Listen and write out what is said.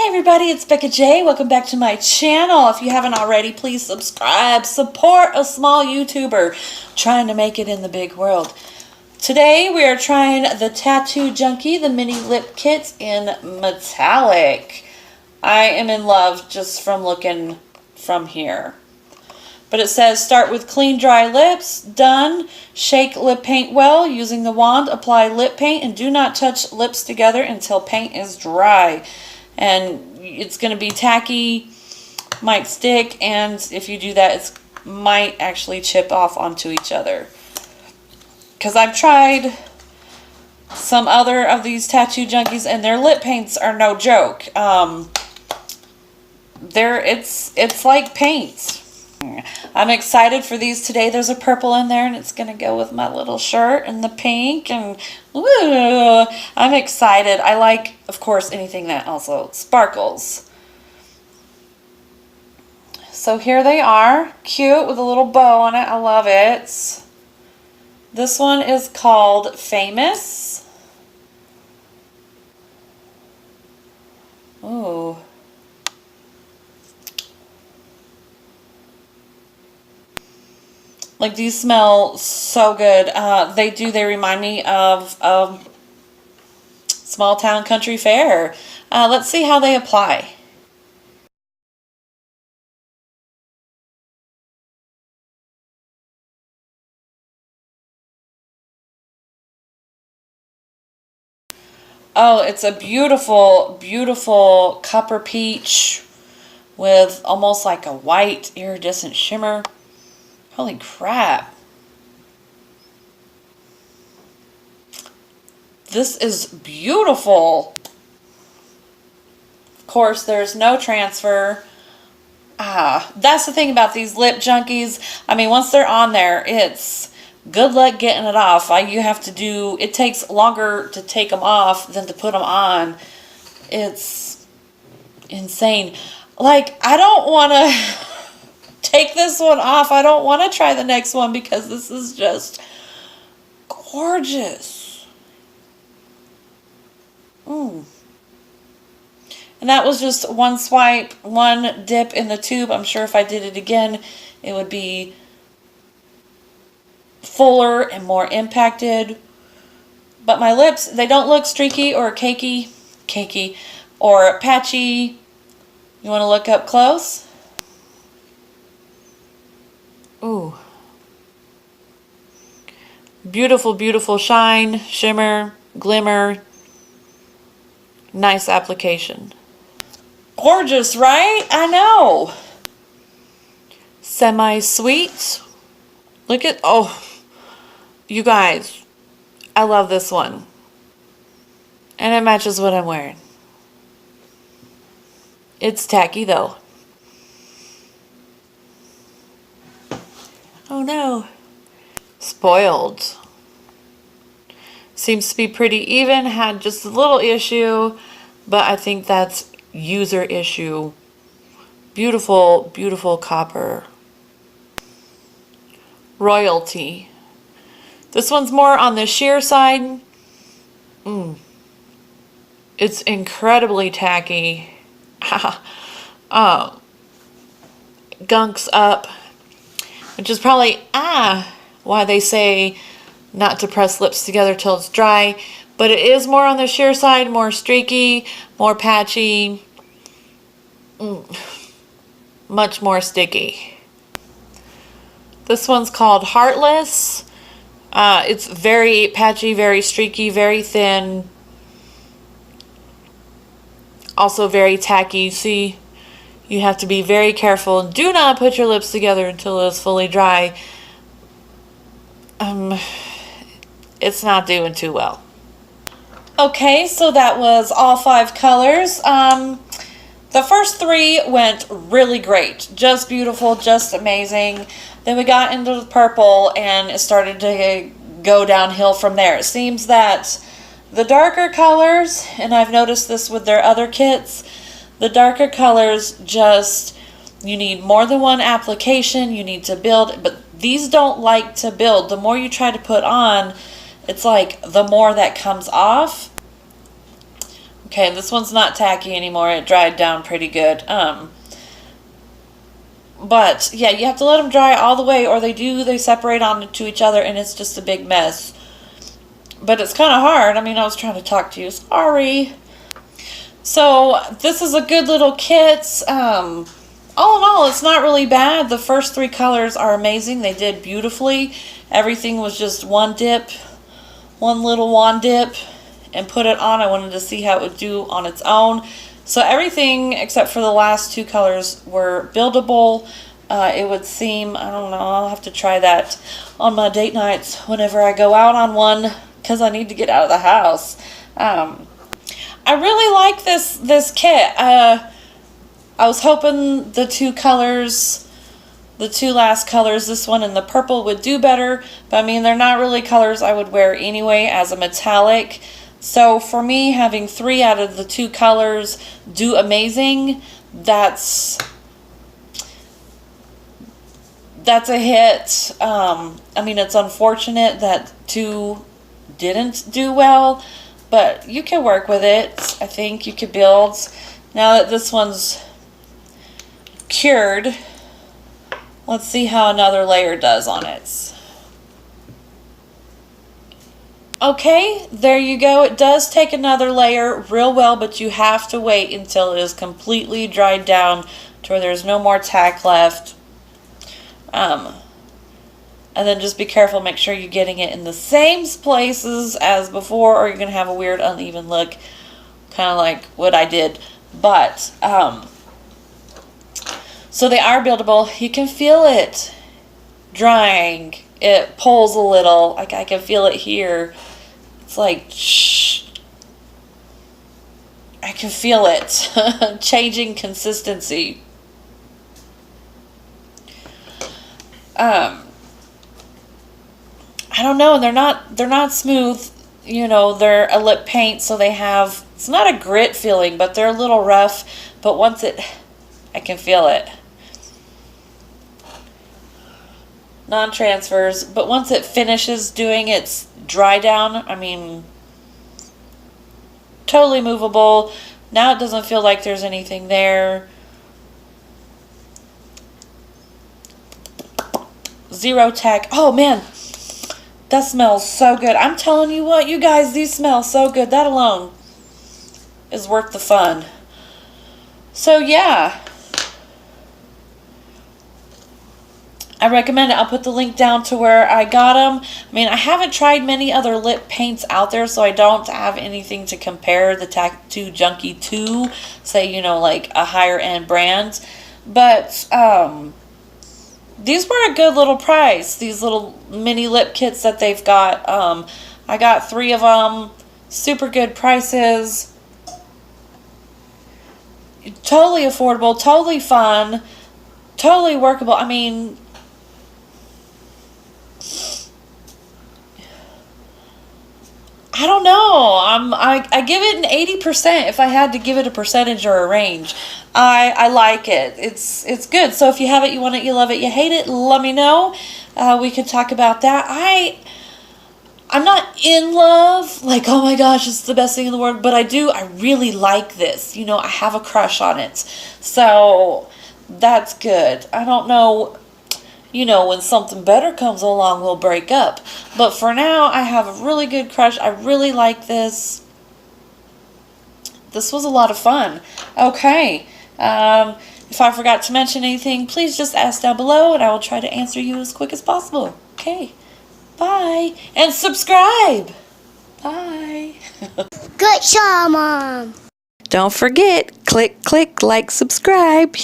Hey everybody, it's Becca J. Welcome back to my channel. If you haven't already, please subscribe. Support a small YouTuber trying to make it in the big world. Today we are trying the Tattoo Junkee, the mini lip kits in metallic. I am in love just from looking from here. But it says start with clean dry lips, done. Shake lip paint well using the wand, apply lip paint and do not touch lips together until paint is dry. And it's going to be tacky, might stick, and if you do that, it might actually chip off onto each other. Because I've tried some other of these Tattoo Junkies, and their lip paints are no joke. It's like paint. I'm excited for these today. There's a purple in there, and it's going to go with my little shirt and the pink. And woo, I'm excited. I like, of course, anything that also sparkles. So here they are. Cute with a little bow on it. I love it. This one is called Famous. Ooh. Like, these smell so good. They remind me of Small Town Country Fair. Let's see how they apply. Oh, it's a beautiful, beautiful copper peach with almost like a white iridescent shimmer. Holy crap. This is beautiful. Of course, there's no transfer. That's the thing about these lip junkies. I mean, once they're on there, it's good luck getting it off. It takes longer to take them off than to put them on. It's insane. Like, I don't want to take this one off. I don't want to try the next one because this is just gorgeous. And that was just one swipe, one dip in the tube. I'm sure if I did it again, it would be fuller and more impacted. But my lips, they don't look streaky or cakey or patchy. You want to look up close? Ooh. Beautiful, beautiful shine, shimmer, glimmer. Nice application. Gorgeous, right? I know. Semi-sweet. Look at, oh, you guys, I love this one. And it matches what I'm wearing. It's tacky though. Oh no. Spoiled. Seems to be pretty even. Had just a little issue, but I think that's user issue. Beautiful, beautiful copper. Royalty. This one's more on the sheer side. It's incredibly tacky. Gunks up. Which is probably, why they say not to press lips together till it's dry. But it is more on the sheer side, more streaky, more patchy. Much more sticky. This one's called Heartless. It's very patchy, very streaky, very thin. Also very tacky. See? You have to be very careful. Do not put your lips together until it's fully dry. It's not doing too well. Okay, so that was all 5 colors. The first 3 went really great. Just beautiful, just amazing. Then we got into the purple and it started to go downhill from there. It seems that the darker colors, and I've noticed this with their other kits, the darker colors just, you need more than one application, you need to build, but these don't like to build. The more you try to put on, it's like the more that comes off. Okay, this one's not tacky anymore. It dried down pretty good. But yeah, you have to let them dry all the way, or they separate onto each other, and it's just a big mess. But it's kind of hard. I mean, I was trying to talk to you. Sorry. So this is a good little kit. All in all, it's not really bad. The first 3 colors are amazing. They did beautifully. Everything was just one little wand dip, and put it on. I wanted to see how it would do on its own. So everything except for the last 2 colors were buildable. It would seem, I don't know, I'll have to try that on my date nights whenever I go out on one, because I need to get out of the house. I really like this kit. I was hoping the 2 colors, the 2 last colors, this one and the purple, would do better. But I mean, they're not really colors I would wear anyway as a metallic. So for me, having 3 out of the 2 colors do amazing, that's a hit. I mean, it's unfortunate that 2 didn't do well, but you can work with it. I think you could build. Now that this one's cured, let's see how another layer does on it. Okay, there you go. It does take another layer real well, but you have to wait until it is completely dried down to where there's no more tack left. And then just be careful, make sure you're getting it in the same places as before, or you're going to have a weird uneven look, kind of like what I did. But, so they are buildable. You can feel it drying. It pulls a little. Like I can feel it here. It's like, shh. I can feel it changing consistency. I don't know, and they're not smooth, you know, they're a lip paint, so they have, it's not a grit feeling, but they're a little rough, but once I can feel it. Non-transfers, but once it finishes doing its dry down, I mean, totally movable. Now it doesn't feel like there's anything there. Zero tack. Oh man, that smells so good. I'm telling you what, you guys, these smell so good. That alone is worth the fun. So yeah, I recommend it. I'll put the link down to where I got them. I mean, I haven't tried many other lip paints out there, so I don't have anything to compare the Tattoo Junkee to, say, you know, like a higher end brand. But these were a good little price, these little mini lip kits that they've got. I got 3 of them, super good prices, totally affordable, totally fun, totally workable. I mean, I don't know. I give it an 80% if I had to give it a percentage or a range. I like it. It's good. So if you have it, you want it, you love it, you hate it, let me know. We could talk about that. I'm not in love, like, oh my gosh, it's the best thing in the world, but I really like this. You know, I have a crush on it. So that's good. I don't know, you know, when something better comes along, we'll break up. But for now, I have a really good crush. I really like this. This was a lot of fun. Okay. If I forgot to mention anything, please just ask down below, and I will try to answer you as quick as possible. Okay. Bye. And subscribe. Bye. Good job, Mom. Don't forget, click, like, subscribe.